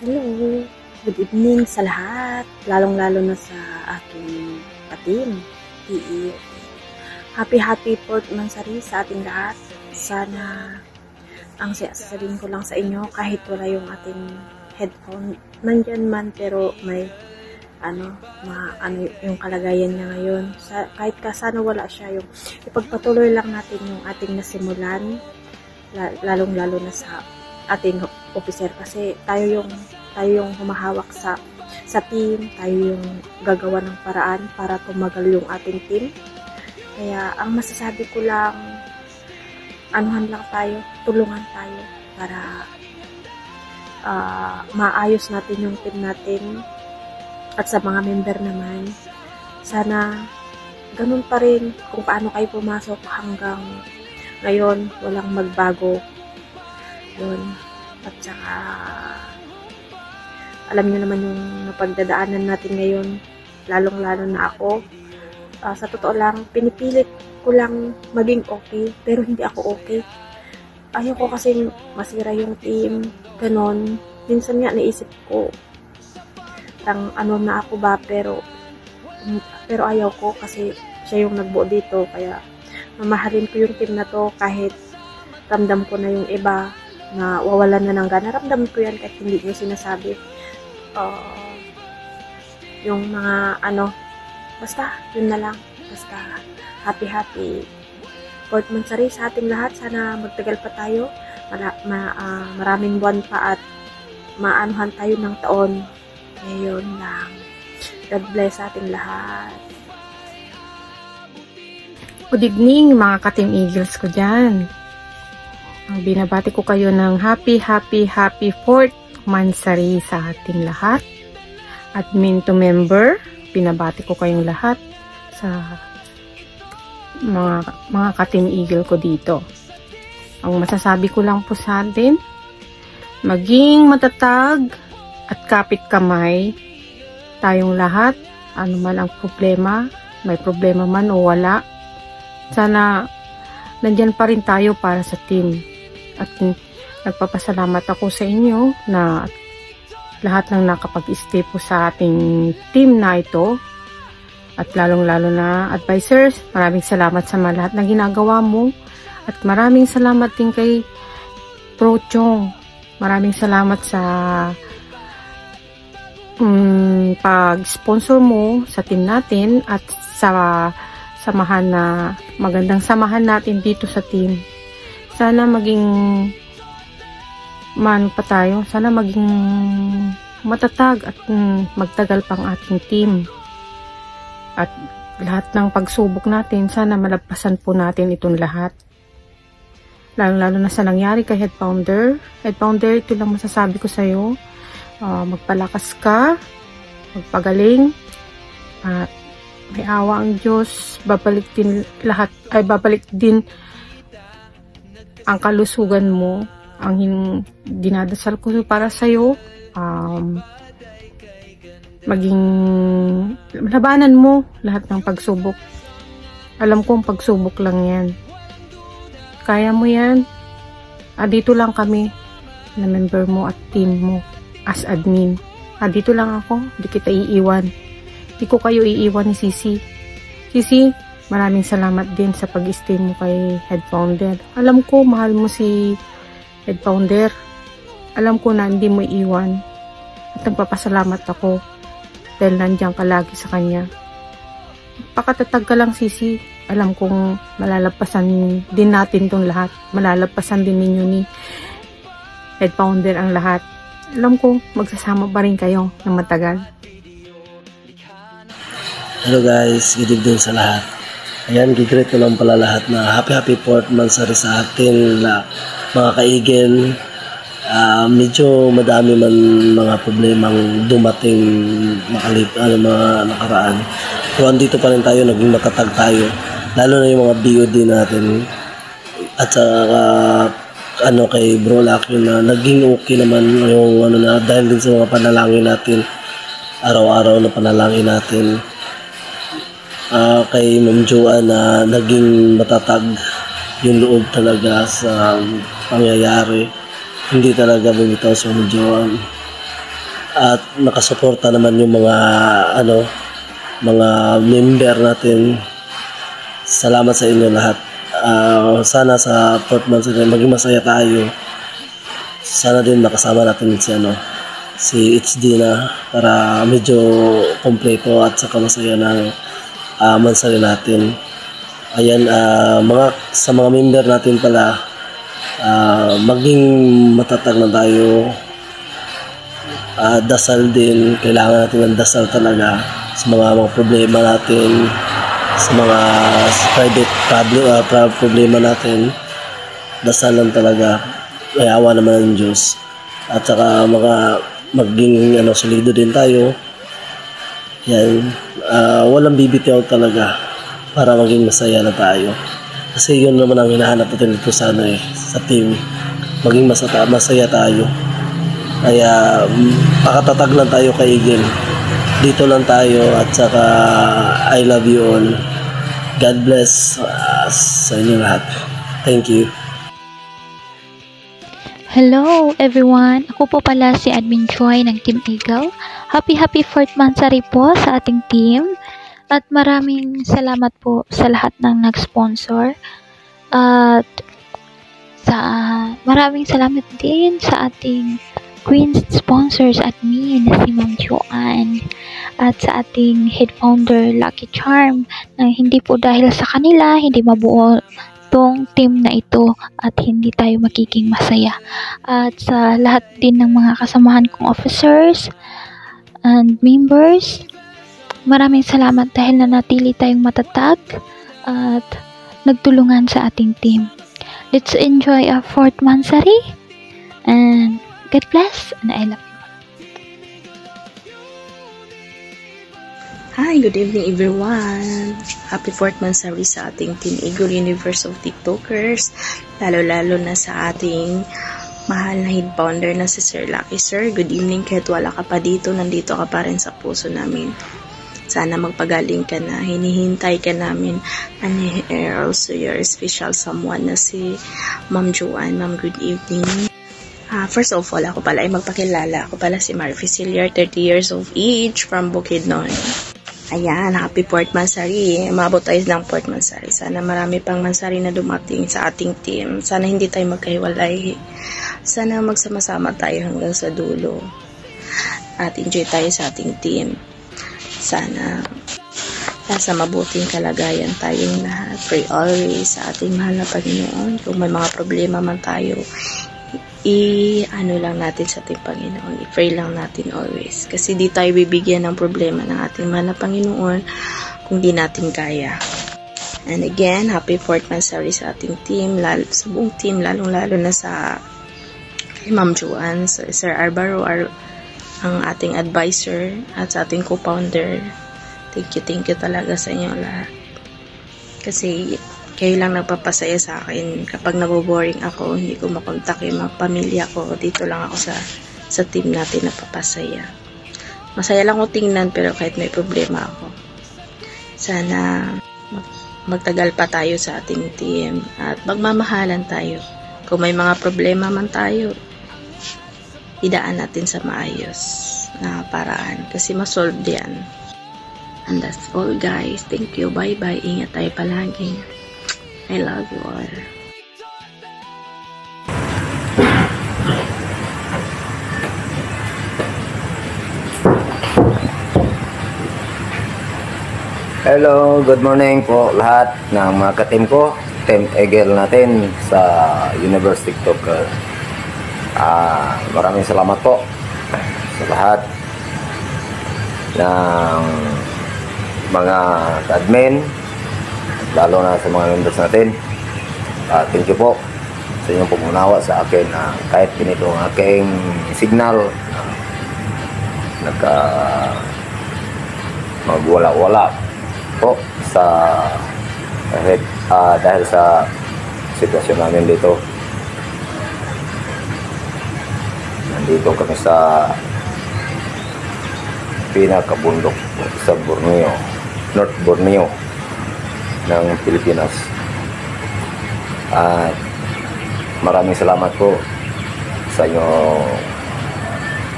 Hello, good evening sa lahat, lalong-lalo na sa aking ka-team, PE. Happy 4th Mansari sa ating lahat. Sana ang sasabihin ko lang sa inyo, kahit wala yung ating headphone, nandyan man pero may yung kalagayan niya ngayon. Kahit sana wala siya, yung ipagpatuloy lang natin yung ating nasimulan, lalong-lalo na sa ating officer, kasi tayo yung humahawak sa team, tayo yung gagawa ng paraan para tumagal yung ating team. Kaya ang masasabi ko lang, anuhan lang tayo, tulungan tayo para maayos natin yung team natin. At sa mga member naman, sana ganun pa rin kung paano kayo pumasok hanggang ngayon, walang magbago yun. At saka alam niyo naman yung napagdadaanan natin ngayon, lalong-lalo na ako. Sa totoo lang, pinipilit ko lang maging okay, pero hindi ako okay. Ayaw ko kasing masira yung team, ganon. Minsan nga naisip ko, na ako ba, pero ayaw ko kasi siya yung nagbuo dito, kaya mamahalin ko yung team na to kahit ramdam ko na yung iba na wawalan na ng gana. Ramdam ko yan kahit hindi nyo sinasabi. Yung mga basta yun na lang. Basta happy 4th Mansari sa ating lahat. Sana magtagal pa tayo, maraming buwan pa at maanuhan tayo ng taon. Ngayon lang. God bless sa ating lahat. Good evening mga ka-Team Eagles ko dyan. Binabati ko kayo ng happy 4th Mansari sa ating lahat. Admin to member, binabati ko kayong lahat sa mga ka-Team Eagle ko dito. Ang masasabi ko lang po sa atin, maging matatag at kapit kamay tayong lahat. Ano man ang problema, may problema man o wala, sana nandyan pa rin tayo para sa team. At nagpapasalamat ako sa inyo na lahat ng nakapag-stay po sa ating team na ito. At lalong-lalo na advisors, maraming salamat sa lahat na ginagawa mo. At maraming salamat din kay Pro Chong. Maraming salamat sa pag-sponsor mo sa team natin at sa samahan na magandang samahan natin dito sa team. Sana maging sana maging matatag at magtagal pang ating team. At lahat ng pagsubok natin, sana malagpasan po natin itong lahat. Lalo na sa nangyari kay Head Founder. Head Founder, ito lang masasabi ko sa'yo. Magpalakas ka, magpagaling, at may awa ang Diyos. Babalik din ang kalusugan mo. Ang dinadasal ko para sa'yo, maging labanan mo lahat ng pagsubok. Alam ko ang pagsubok lang yan. Kaya mo yan. Dito lang kami na member mo at team mo as admin. Dito lang ako, hindi kita iiwan. Hindi ko kayo iiwan ni Sisi. Sisi, maraming salamat din sa pag-stay mo kay Head Founder. Alam ko, mahal mo si Head Founder. Alam ko na hindi mo iiwan. At nagpapasalamat ako dahil nandiyan ka lagi sa kanya. Pakatatag ka lang, Sisi. Alam kong malalagpasan din natin tong lahat. Malalagpasan din ninyo ni Head Founder ang lahat. Alam ko, magsasama pa rin kayo ng matagal. Hello guys, good evening sa lahat. Ayan, gigreet ko lang pala lahat na happy 4th Mansari sa ating mga ka-Eagle. Medyo madami man mga problemang dumating mga nakaraan. Pero andito pa rin tayo, naging matatag tayo. Lalo na yung mga BOD natin. At saka kay Bro Lucky na naging okay naman yung dahil din sa mga panalangin natin. Araw-araw na panalangin natin. Kay Ma'am Joanne na naging matatag yung loob talaga sa pangyayari. Hindi talaga bumitaw sa Ma'am Joanne. At nakasuporta naman yung mga member natin. Salamat sa inyo lahat. Sana sa Port Manzarí maging masaya tayo. Sana din makasama natin si HD na para medyo kompleto at saka masaya ng Manzarí natin. Ayan, sa mga member natin pala, maging matatag na tayo. Dasal din, kailangan natin ng dasal talaga sa mga problema natin, sa mga private problema natin. Dasal lang talaga, may awa naman ng Diyos. At saka maging solido din tayo. Yan, walang bibitaw talaga para maging masaya na tayo. Kasi yun naman ang hinahanap natin dito sa team. Maging masaya tayo. Kaya pakatatag lang tayo kay Eagle. Dito lang tayo at saka I love you all. God bless sa inyo lahat. Thank you. Hello everyone! Ako po pala si Admin Joy ng Team Eagle. Happy 4th Manzarí po sa ating team. At maraming salamat po sa lahat ng nag-sponsor. At maraming salamat din sa ating Queen sponsors admin na si Ma'am Joanne. At sa ating head founder Lucky Charm na hindi po dahil sa kanila, hindi mabuo tong team na ito at hindi tayo magiging masaya. At sa lahat din ng mga kasamahan kong officers and members, maraming salamat dahil nanatili tayong matatag at nagtulungan sa ating team. Let's enjoy our 4th Manzarí and God bless and I love you. Hi, good evening everyone. Happy 4th Manzarí sa ating Team Eagle Universe of TikTokers. Lalo-lalo na sa ating mahal na head founder na si Sir Lucky. Sir, good evening. Kahit wala ka pa dito, nandito ka pa rin sa puso namin. Sana magpagaling ka na. Hinihintay ka namin. And also your special someone na si Ma'am Joanne. Ma'am, good evening. First of all, ako pala ay magpakilala. Ako pala si Marfie Sillier, 30 years of age, from Bukidnon. Ayan, happy 4th Manzarí. Umabot tayo ng 4th Manzarí. Sana marami pang Manzarí na dumating sa ating team. Sana hindi tayo magkahiwalay. Sana magsama-sama tayo hanggang sa dulo. At enjoy tayo sa ating team. Sana nasa mabuting kalagayan tayong lahat. Pray always sa ating mahal na Panginoon. Kung may mga problema man tayo, lang natin sa ating Panginoon. I-pray lang natin always. Kasi di tayo bibigyan ng problema ng ating mahal na Panginoon kung di natin kaya. And again, happy 4th Manzarí sa ating team, sa buong team, lalong-lalo na sa Ma'am Joanne, sa Sir Arbaro, ang ating advisor, at sa ating co-founder. Thank you talaga sa inyo lahat. Kasi kayo lang nagpapasaya sa akin. Kapag naboboring ako, hindi ko makontak yung mga pamilya ko. Dito lang ako sa team natin na papasaya. Masaya lang ko tingnan, pero kahit may problema ako, sana magtagal pa tayo sa ating team at magmamahalan tayo. Kung may mga problema man tayo, idaan natin sa maayos na paraan kasi masolve yan. And that's all guys. Thank you. Bye-bye. Ingat tayo palagi. I love you all. Hello, good morning po lahat ng mga ka-team ko, Team Eagle natin sa Universe TikToker. Maraming salamat po sa lahat ng mga admin, lalo na sa mga members natin. Thank you po sa inyong pag-unawa sa akin na kahit ganito ang aking signal nagka magwala-wala po sa dahil sa sitwasyon namin dito. Nandito kami sa pinakabundok sa Borneo, North Borneo ng Pilipinas. At maraming salamat po sa inyo,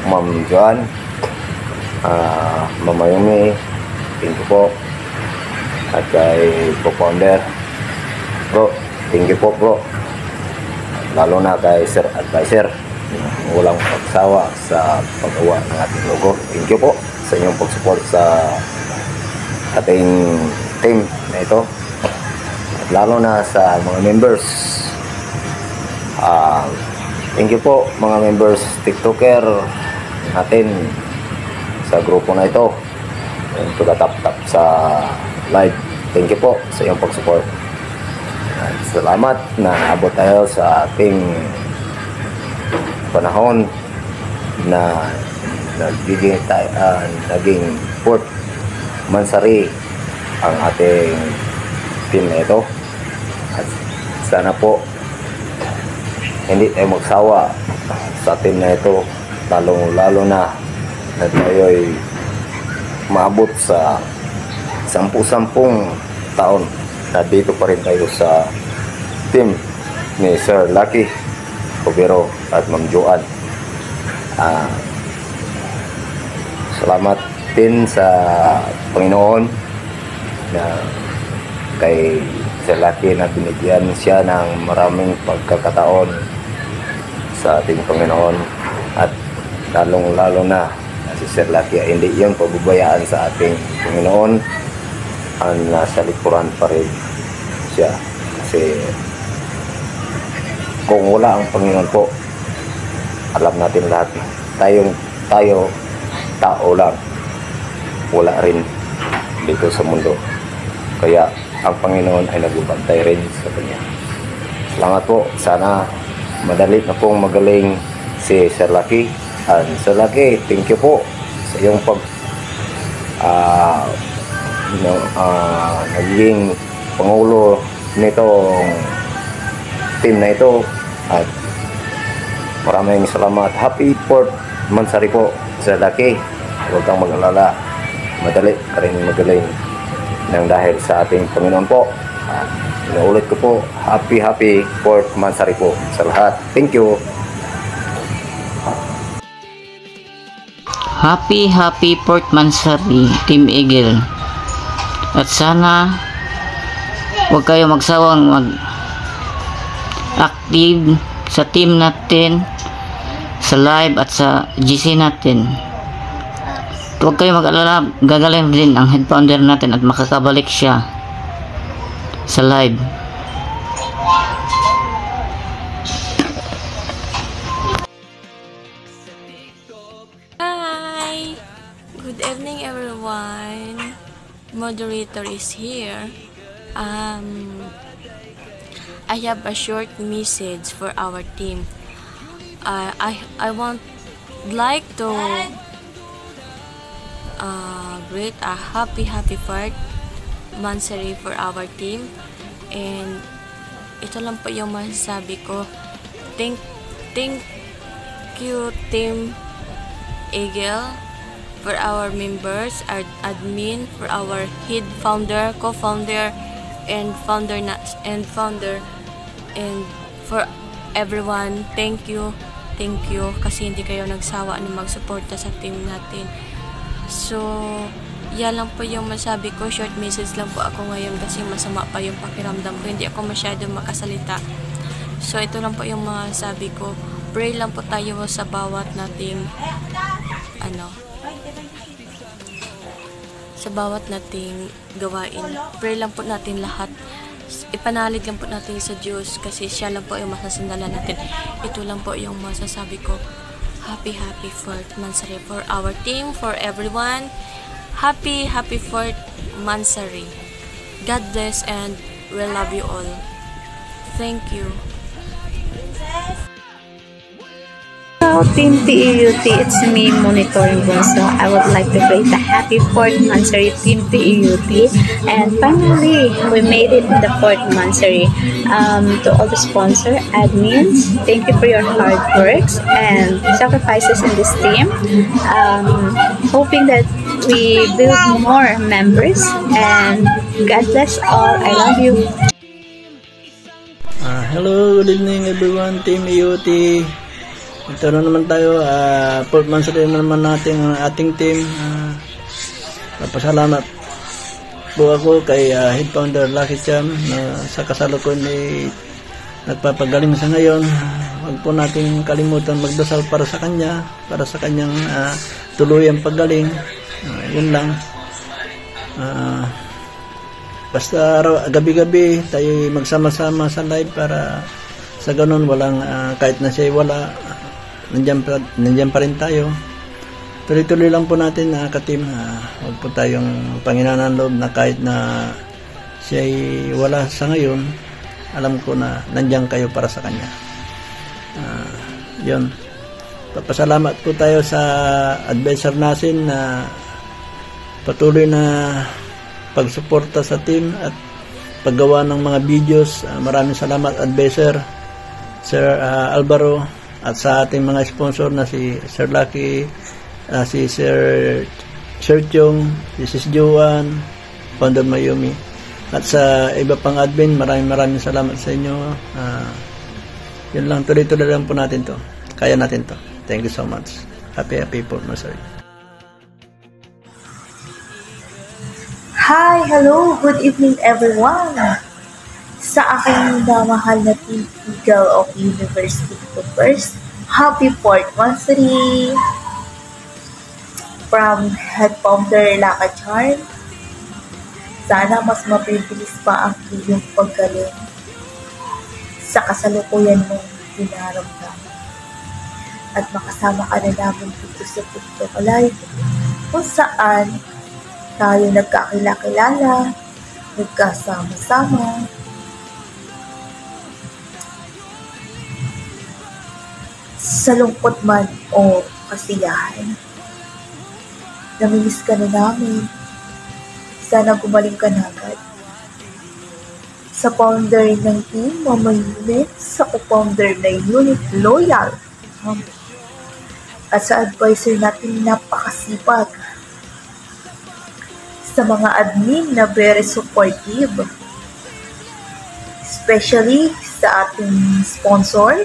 Ma'am Joan, Mama Yumi, thank you po. At kay co-founder, bro, thank you po bro. Lalo na kay Sir Advisor, walang pagsawa sa paggawa ng ating logo. Thank you po sa inyong pag-support sa ating team na ito. At lalo na sa mga members. Thank you po mga members, TikToker natin sa grupo na ito. Yung tugatap-tap sa live. Thank you po sa iyong pag-support. At salamat na abot tayo sa ating panahon na naging Port Mansari ang ating team na ito. At sana po hindi tayo magsawa sa team na ito, lalo na tayo'y maabot sa 10 taon na dito pa rin tayo sa team ni Sir Lucky Cubero at Ma'am Joan. Salamat din sa Panginoon na kay Sir Lucky na binigyan siya ng maraming pagkakataon sa ating Panginoon. At lalong-lalo na si Sir Lucky ay hindi yung pabubayaan sa ating Panginoon, ang nasa likuran pa rin siya. Kasi kung wala ang Panginoon po, alam natin lahat, tayo tao lang, wala rin dito sa mundo. Kaya ang Panginoon ay nagbabantay rin sa kanya. Salamat po. Sana madali na pong magaling si Sir Lucky. And Sir Lucky, thank you po sa iyong naging pangulo nitong team na ito. At maraming salamat. Happy Port Mansari po, Sir Lucky. Huwag kang mag-alala, madali ka rin magaling nang dahil sa ating Panginoon po. Inuulit ko po, happy Port Mansari po sa lahat. Thank you. Happy Port Mansari, Team Eagle. At sana huwag kayo magsawang mag-active sa team natin, sa live at sa GC natin. Huwag kayo mag-alala, gagaling din ang head founder natin at makakabalik siya sa live. Hi! Good evening everyone. Moderator is here. I have a short message for our team. I want like to great a happy Port Mansari for our team, and ito lang po yung masasabi ko. Thank you Team Eagle, for our members, our admin, for our head founder, co-founder, and founder, and for everyone. Thank you kasi hindi kayo nagsawa na magsuporta sa team natin. So yan lang po yung masabi ko. Short message lang po ako ngayon kasi masama pa yung pakiramdam ko, hindi ako masyadong makasalita. So ito lang po yung masabi ko. Pray lang po tayo sa bawat nating sa bawat nating gawain. Pray lang po natin lahat. Ipanalig lang po natin sa Diyos kasi siya lang po yung masasandalan natin. Ito lang po yung masasabi ko. Happy Port Mansari for our team, for everyone. Happy Port Mansari. God bless and we love you all. Thank you. Hello, Team TEUT. It's me, Monitoring Bunso. I would like to greet the happy 4th monthsary Team TEUT. And finally, we made it in the 4th monthsary. To all the sponsor, admins, thank you for your hard works and sacrifices in this team. Hoping that we build more members. And God bless all. I love you. Hello, good evening everyone, Team EUT. Ito na naman tayo, 4th monthsary naman natin ang ating team. Napasalamat po ako kay Head Founder Lucky Charm na sa kasalukuyan ay nagpapagaling sa ngayon. Huwag po natin kalimutan magdasal para sa kanya, para sa kanyang tuluyang paggaling. Yun lang. Basta gabi-gabi tayo magsama-sama sa live para sa ganun walang kahit na siya wala, nandiyan pa rin tayo. Tuloy-tuloy lang po natin ka-team. Huwag po tayong panghinaan ng loob na kahit na siya wala sa ngayon, alam ko na nandiyan kayo para sa kanya. Yun. Papasalamat po tayo sa advisor natin na patuloy na pagsuporta sa team at paggawa ng mga videos. Maraming salamat advisor Sir Alvaro at sa ating mga sponsor na si Sir Lucky, si Sir Chong, si Sis Joan, Founder Mayumi, at sa iba pang admin. Maraming salamat sa inyo. Yun lang, tuloy-tuloy lang po natin to, kaya natin to. Thank you so much. Happy 4th monthsary. Hi! Hello! Good evening everyone! Sa aking mahal na Team Eagle of University First, happy 4th monthsary! From Head Founder Lucky Charm, sana mas mabibilis pa ang iyong paggaling sa kasalukuyan mong dinaramdaman. At makasama ka na namin dito sa TikTok Live kung saan tayo nagkakilala, nagkasama-sama, sa lungkot man o kasiyahan. Namimiss ka na namin. Sana gumaling ka na agad. Sa founder ng team, Mama Unit, sa co-founder ng Unit Loyal, at sa advisor natin napakasipag, sa mga admin na very supportive, especially sa ating sponsor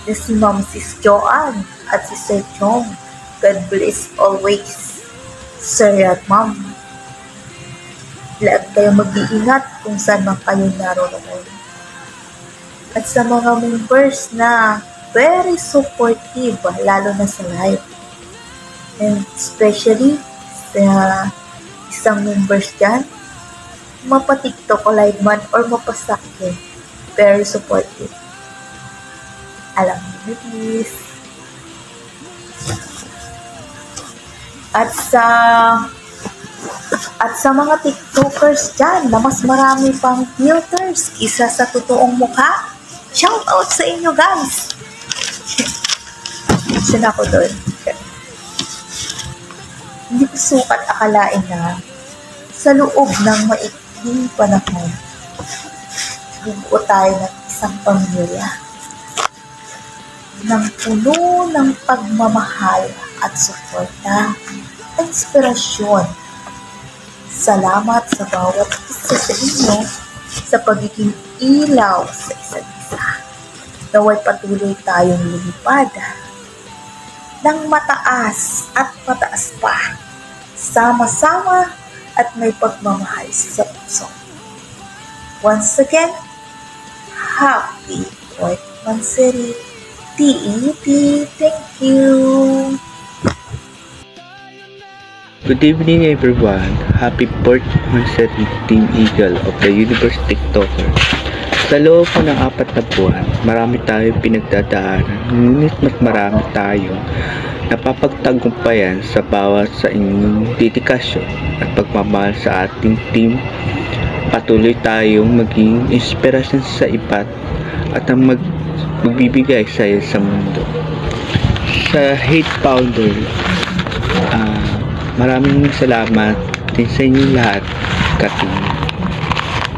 na si Ma'am Sis Joan at si Sir Chong. God bless always, Sir at Ma'am. Lahat kayo mag-iingat kung saan man kayo naroon. At sa mga members na very supportive, lalo na sa live, and especially sa isang members dyan, mapa-TikTok o live man or mapasakyan, very supportive. Alam niyo, please. At sa mga TikTokers dyan na mas marami pang filters kisa sa totoong mukha, shout out sa inyo guys. Saan ako doon? Hindi ko sukat akalain na sa loob ng maikling panahon, bubuo tayo ng isang pamilya ng puno ng pagmamahal at suporta at inspirasyon. Salamat sa bawat isa sa inyo sa pagiging ilaw sa isa't isa. Naway patuloy tayong lumipad ng mataas at mataas pa, sama-sama at may pagmamahal sa puso. Once again, happy 4th monthsary TEUT. Thank you. Good evening everyone. Happy 4th monthsary Team Eagle of the Universe TikToker. Sa loob ng 4 na buwan, marami tayong pinagdadaanan, ngunit mas marami tayong napapagtagumpayan sa bawat sa inyong dedikasyon at pagmamahal sa ating team. Patuloy tayong maging inspirasyon sa iba't at ang magbibigay saya sa mundo. Sa Hate Founder, maraming salamat din sa inyo lahat, kating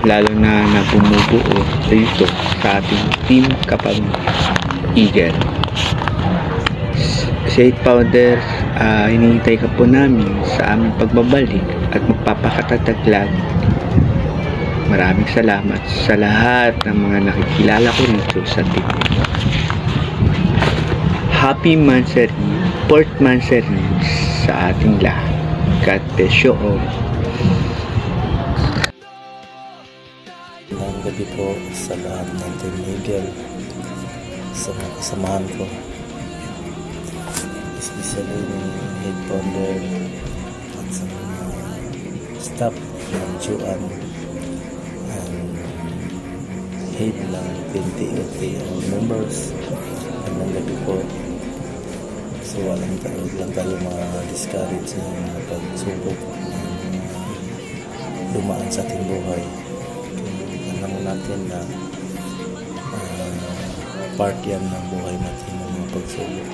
lalo na bumubuo dito sa ating Team Kapag Eagle. Sa Hate Founder, hinihintay ka po namin sa aming pagbabalik at magpapakatatag lagi. Maraming salamat sa lahat ng mga nakikilala ko rito sa team. Happy Mansari, 4th Mansari sa ating lahat. God bless you all. Magandang gabi po sa lahat ng Team Eagle, sa mga kasamahan ko, especially ng Head Founder at sa mga staff ng Juan and head ng PNTOT members. Magandang gabi po. So lang tayo discourage ng mga pagsubok ng dumaan sa ating buhay. Alam mo natin na part yan ng buhay natin ng mga pagsubok.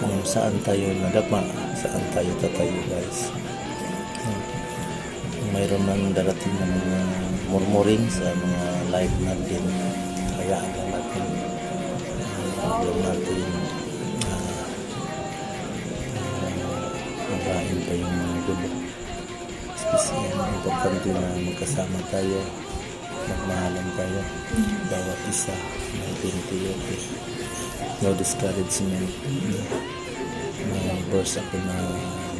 Kung saan tayo nadapa, saan tayo tatayo, guys. Mayroon nang darating na mga murmuring sa mga live natin. Hayaan lang natin mabahin pa yung mga gulo. Especially importante na magkasama tayo, magmahalan tayo, bawat isa, may pinitiyote, no discouragement. May verse ako na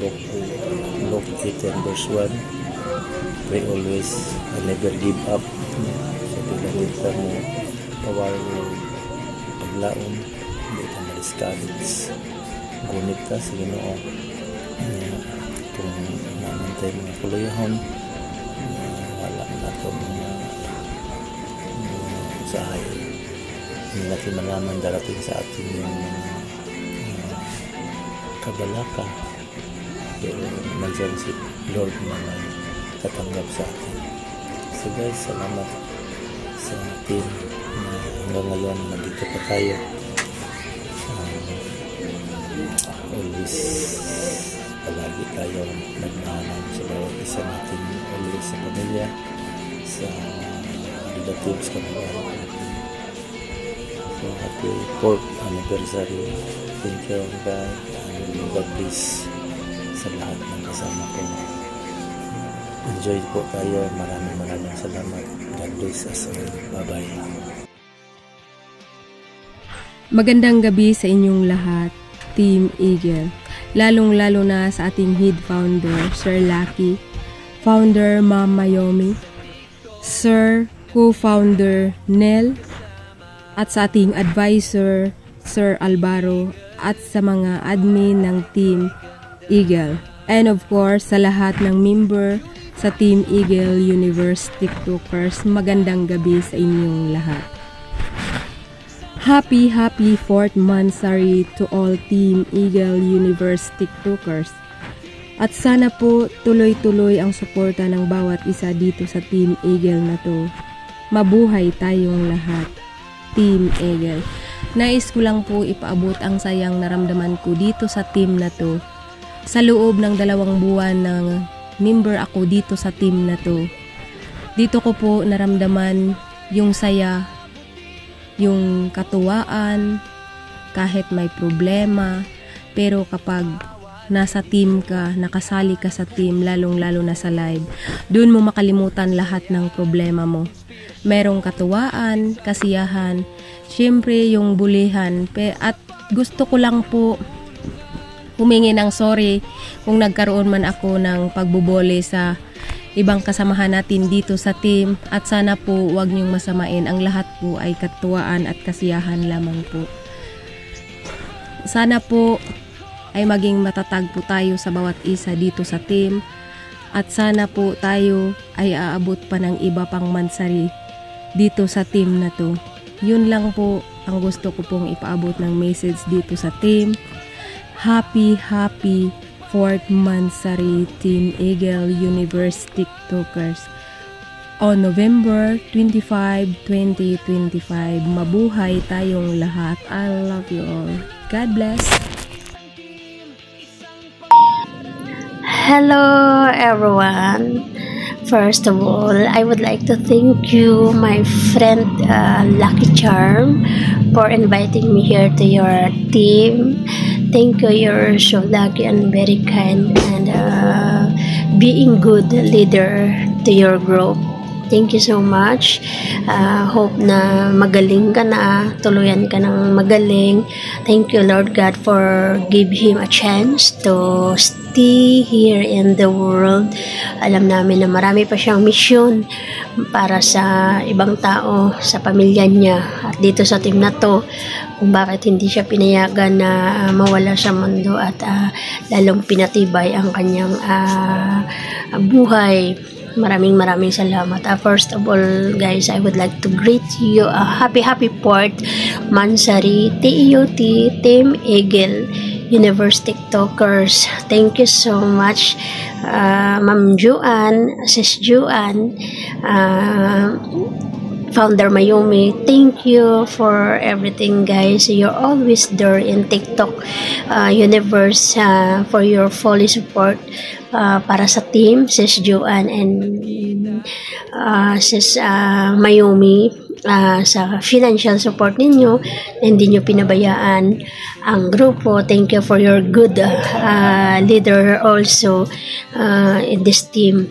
Luke 8 verse 1, pray always and never give up. So bilang ka mo pawar paglaon, hindi ka ma-discourage, gunit ka sa Ginoo. Kung namantay mga kuluyahon, wala na ito mga usahay. Hindi natin malaman darating sa atin yung kabalaka, pero nandiyan si Lord na nagtatanggap sa atin. So guys, salamat sa team na hanggang ngayon nandito pa tayo. Always palagi tayo nagmahalan sa bawat isa natin, always sa pamilya, sa relatives, kamag-anak natin. So happy 4th anniversary. Thank you God, and God bless sa lahat ng kasama ko. Enjoy po tayo. Maraming salamat. God bless us all. Bye-bye. Magandang gabi sa inyong lahat, Team Eagle. Lalong-lalo na sa ating head founder, Sir Lucky, founder Ma'am Mayomi, Sir co-founder Nel, at sa ating advisor, Sir Alvaro, at sa mga admin ng Team Eagle. And of course, sa lahat ng member sa Team Eagle Universe TikTokers, magandang gabi sa inyong lahat. Happy 4th Mansari to all Team Eagle Universe TikTokers. At sana po tuloy-tuloy ang suporta ng bawat isa dito sa Team Eagle na to. Mabuhay tayong lahat, Team Eagle. Nais ko lang po ipaabot ang sayang naramdaman ko dito sa team na to. Sa loob ng 2 buwan ng member ako dito sa team na to. Dito ko po naramdaman yung saya, yung katuwaan, kahit may problema. Pero kapag nasa team ka, nakasali ka sa team, lalong-lalo na sa live, dun mo makalimutan lahat ng problema mo. Merong katuwaan, kasiyahan, syempre yung bulihan. At gusto ko lang po humingi ng sorry kung nagkaroon man ako ng pagbubole sa ibang kasamahan natin dito sa team, at sana po wag niyong masamain, ang lahat po ay katuwaan at kasiyahan lamang po. Sana po ay maging matatag po tayo sa bawat isa dito sa team, at sana po tayo ay aabot pa ng iba pang mansari dito sa team na to. Yun lang po ang gusto ko pong ipaabot ng message dito sa team. Happy 4th Mansari Team Eagle Universe TikTokers on November 25, 2025. Mabuhay tayong lahat. I love you all. God bless. Hello everyone. First of all, I would like to thank you, my friend Lucky Charm, for inviting me here to your team. Thank you. You're so lucky and very kind, and being good leader to your group. Thank you so much. Hope na magaling ka na, tuluyan ka ng magaling. Thank you, Lord God, for give him a chance to stay here in the world. Alam namin na marami pa siyang misyon para sa ibang tao, sa pamilya niya, at dito sa team na to, kung bakit hindi siya pinayagan na mawala sa mundo, at lalong pinatibay ang kanyang buhay. Maraming salamat. First of all, guys, I would like to greet you a happy 4th Mansari TEUT Team Eagle Universe TikTokers. Thank you so much, Ma'am Juan, Sis Juan, Founder Mayumi. Thank you for everything, guys. You're always there in TikTok universe, for your fully support para sa team, Sis Joanne and Sis Mayumi, sa financial support ninyo. Hindi nyo pinabayaan ang grupo. Thank you for your good leader also in this team.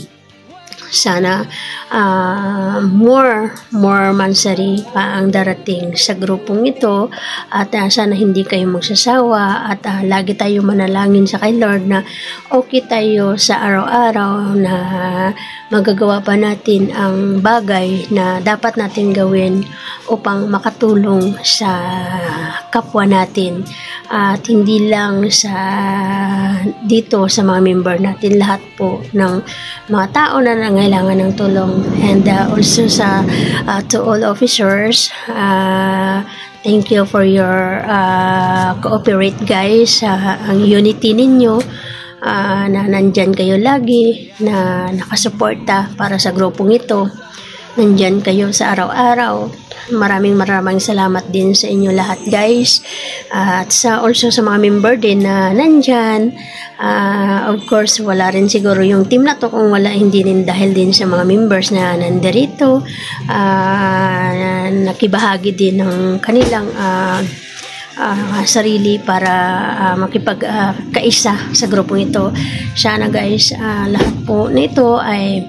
Sana more Mansari pa ang darating sa grupong ito, at sana hindi kayo magsasawa, at lagi tayo manalangin sa kay Lord na okay tayo sa araw-araw, na magagawa pa natin ang bagay na dapat natin gawin upang makatulong sa kapwa natin, at hindi lang sa dito sa mga member natin, lahat po ng mga tao na nangailangan ng tulong. And also sa to all officers, thank you for your cooperate, guys, ang unity ninyo, na nandyan kayo lagi, na nakasuporta para sa grupong ito. Nandyan kayo sa araw-araw. Maraming salamat din sa inyo lahat, guys, at also sa mga member din na nandyan. Of course, wala rin siguro yung team na to kung wala, hindi din dahil din sa mga members na nandirito, nakibahagi din ng kanilang sarili para makipagkaisa sa grupong ito. Sana, guys, lahat po nito ay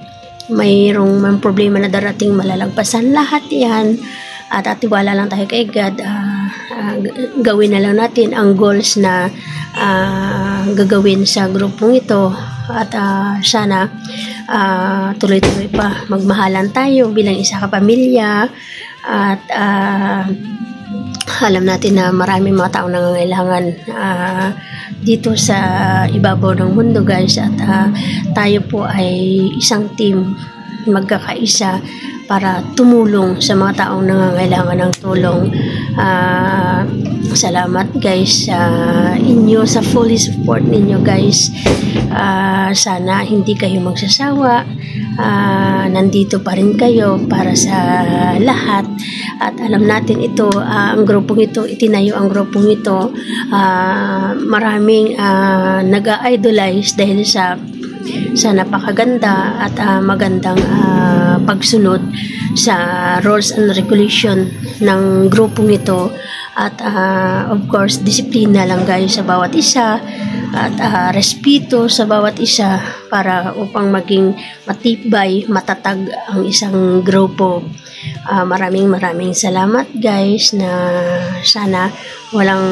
mayroong problema na darating, malalagpasan lahat yan, at tiwala lang tayo kay God. Gawin na lang natin ang goals na gagawin sa grupong ito, at sana tuloy-tuloy pa magmahalan tayo bilang isa kapamilya, at alam natin na maraming mga taong nangangailangan dito sa ibabaw ng mundo, guys, at tayo po ay isang team, magkakaisa para tumulong sa mga taong nangangailangan ng tulong. Salamat, guys, sa inyo, sa fully support ninyo, guys. Sana hindi kayo magsasawa. Nandito pa rin kayo para sa lahat, at alam natin ito, ang grupong ito, itinayo ang grupong ito, maraming nag-idolize dahil sa napakaganda at magandang pagsunod sa rules and regulation ng grupong ito, at of course disiplina lang, guys, sa bawat isa, at respeto sa bawat isa, para upang maging matibay, matatag ang isang grupo. Maraming salamat, guys, na sana walang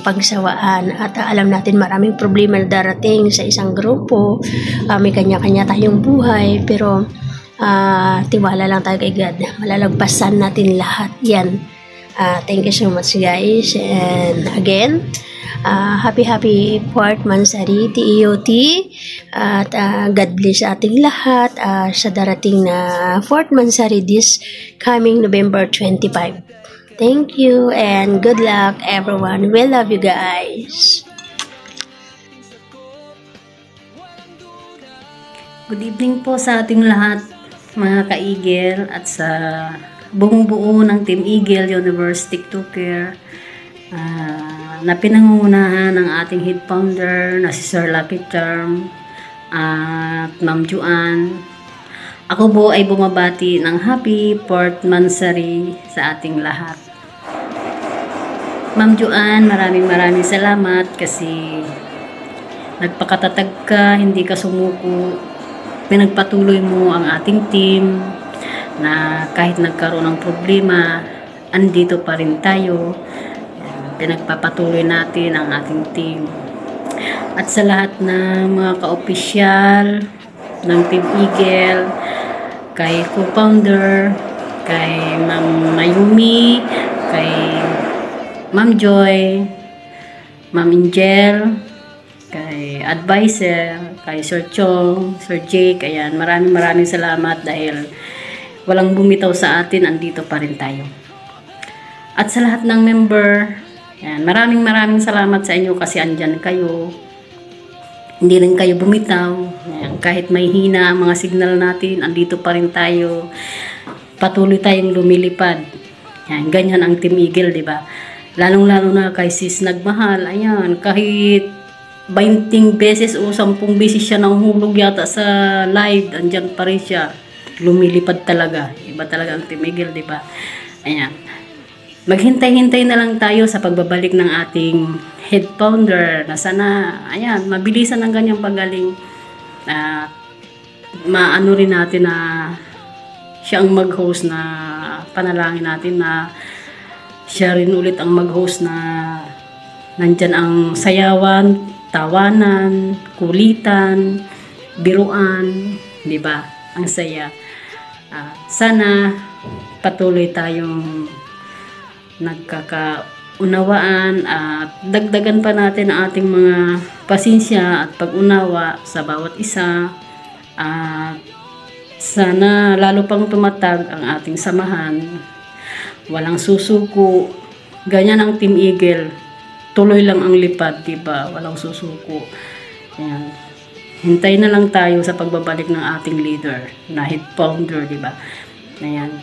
pagsawaan, at alam natin maraming problema na darating sa isang grupo. May kanya-kanya tayong buhay, pero tiwala lang tayo kay God, malalagpasan natin lahat yan. Thank you so much, guys, and again, happy 4th Mansari TEUT, at God bless ating lahat sa darating na 4th Mansari this coming November 25. Thank you and good luck, everyone. We love you, guys. Good evening po sa ating lahat, mga ka-Eagle, at sa buong buo ng Team Eagle Universe TikToker. na pinangungunahan ng ating head founder na si Sir Lucky Charm at Ma'am Juan. Ako po ay bumabati ng happy 4th monthsary sa ating lahat. Ma'am Juan, maraming salamat kasi nagpakatatag ka, hindi ka sumuko. Pinagpatuloy mo ang ating team na kahit nagkaroon ng problema, andito pa rin tayo. Pinagpapatuloy natin ang ating team. At sa lahat ng mga ka-opisyal ng Team Eagle, kay co-founder, kay Ma'am Mayumi, kay Ma'am Joy, Ma'am Angel, kay advisor, kay Sir Chong, Sir Jake, ayan, maraming salamat dahil walang bumitaw sa atin, andito pa rin tayo. At sa lahat ng member, ayan, maraming salamat sa inyo kasi andyan kayo. Hindi rin kayo bumitaw. Ayan, kahit may hina ang mga signal natin, andito pa rin tayo. Patuloy tayong lumilipad. Ayan, ganyan ang Team Eagle, di ba? Lalong-lalo na kay Sis Nagmahal. Ayan, kahit 20 beses o 10 beses siya nang hulog yata sa live, andyan pa rin siya. Lumilipad talaga. Iba talaga ang Team Eagle, di ba? Ayan. Maghintay-hintay na lang tayo sa pagbabalik ng ating head founder na sana, ayan, mabilisan ang ganyang pagaling. Maano rin natin na siya ang mag-host, na panalangin natin na siya rin ulit ang mag-host, na nandyan ang sayawan, tawanan, kulitan, biruan, di ba? Ang saya. Sana patuloy tayong nagkakaunawaan at dagdagan pa natin ang ating mga pasensya at pag-unawa sa bawat isa, at sana lalo pang tumatag ang ating samahan, walang susuko. Ganyan ang Team Eagle, tuloy lang ang lipad, diba? Walang susuko. Ayan. Hintay na lang tayo sa pagbabalik ng ating leader na head founder, diba? Ayan.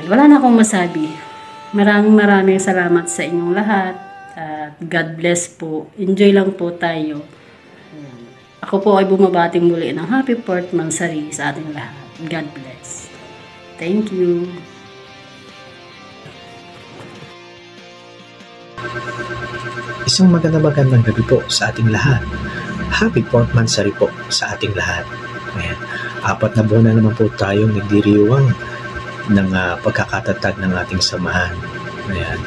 Wala na akong masabi. Maraming salamat sa inyong lahat. God bless po. Enjoy lang po tayo. Ako po ay bumabating muli ng happy 4th monthsary sa ating lahat. God bless. Thank you. Isang magandang gabi po sa ating lahat. Happy 4th monthsary po sa ating lahat. Ayan. 4 na buwan na naman po tayong nagdiriwang ng pagkakatatag ng ating samahan. Ayan.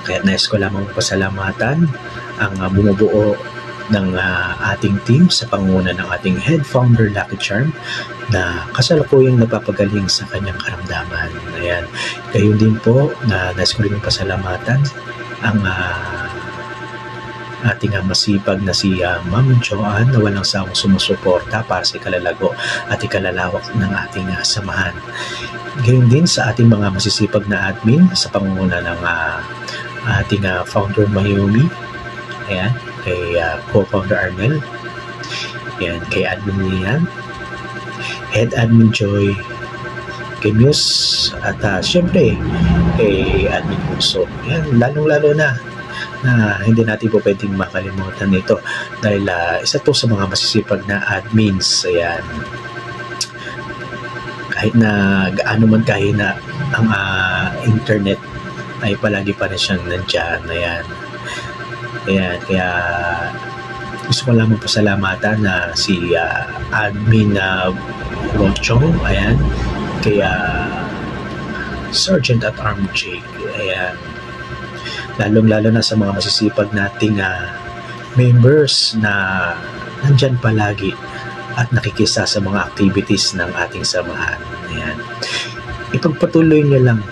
Kaya nais ko lamang pasalamatan ang bumubuo ng ating team sa pangunguna ng ating head founder Lucky Charm na kasalukuyang napapagaling sa kanyang karamdaman. Ayan. Gayon din po na nais ko rin pasalamatan ang ating masipag na si Ma'am Joan na walang sawang sumusuporta para sa ikalalago at ikalalawak ng ating samahan. Gayon din sa ating mga masisipag na admin sa pangunguna ng ating founder Mayumi, ayan, kay co-founder Armel, ayan, kay admin Lian, head admin Joy, kay Muse, at syempre kay admin Puso. Ayan, lalong-lalo na hindi natin po pwedeng makalimutan ito dahil isa to sa mga masisipag na admins. Ayan. Kahit na gaano man kahina ang internet ay palagi pa rin siyang nandyan. Ayan. Ayan. Kaya gusto ko lamang pasalamatan na si admin Rochong, ayan, kaya Sergeant at Army Jake, ayan, lalong-lalo na sa mga masisipag nating members na nandyan palagi at nakikisa sa mga activities ng ating samahan. Ayan. Ipagpatuloy niyo lang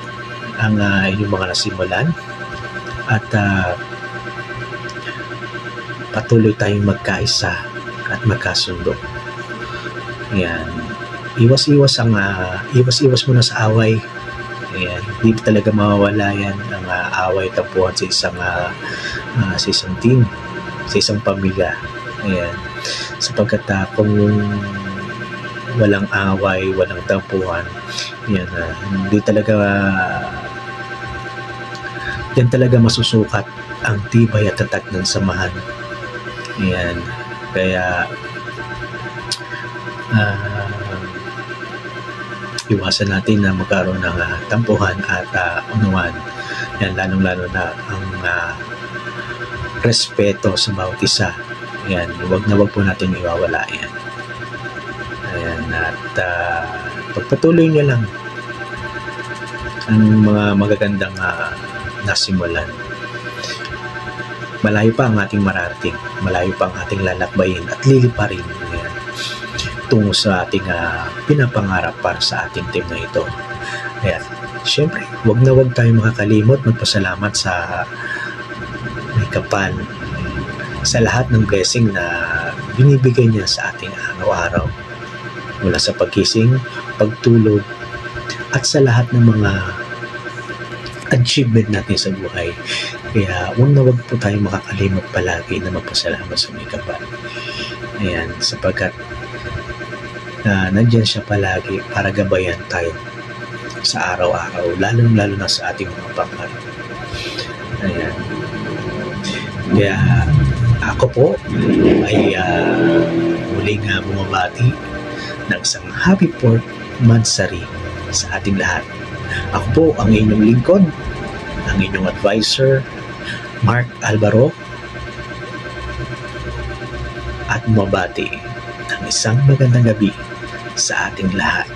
ang inyong mga nasimulan at patuloy tayong magkaisa at magkasundo. Ayan. Iwas-iwas muna sa away. Ayan, hindi talaga mawawala yan ang away, tampuhan sa isang team, sa isang pamilya. Ayan, sapagkat kung walang away, walang tampuhan, yan, hindi talaga Yan talaga masusukat ang tibay at tatag ng samahan. Yan. Kaya iwasan natin na magkaroon ng tampuhan at unuan. Yan, lalong-lalo na ang respeto sa bawat isa. Yan, wag po natin iwawala yan. Ayan, at pagpatuloy nyo lang ang mga magagandang nasimulan. Malayo pa ang ating mararating, malayo pa ang ating lalakbayin at liliparin tungo sa ating pinapangarap para sa ating team na ito. Kaya, syempre, wag na wag tayo makakalimot magpasalamat sa may kapal sa lahat ng blessing na binibigay niya sa ating araw-araw. Mula sa pagkising, pagtulog, at sa lahat ng mga achievement natin sa buhay. Kaya wag na wag po tayo makakalimot palagi na magpasalamat sa may kapal. Ayan, sapagkat nandyan siya palagi para gabayan tayo sa araw-araw, lalong-lalo na sa ating mga pangarap. Ayan. Kaya ako po ay muling bumabati ng isang happy 4th Mansari sa ating lahat. Ako po ang inyong lingkod, ang inyong advisor, Mark Alvaro, at bumabati ng isang magandang gabi sa ating lahat.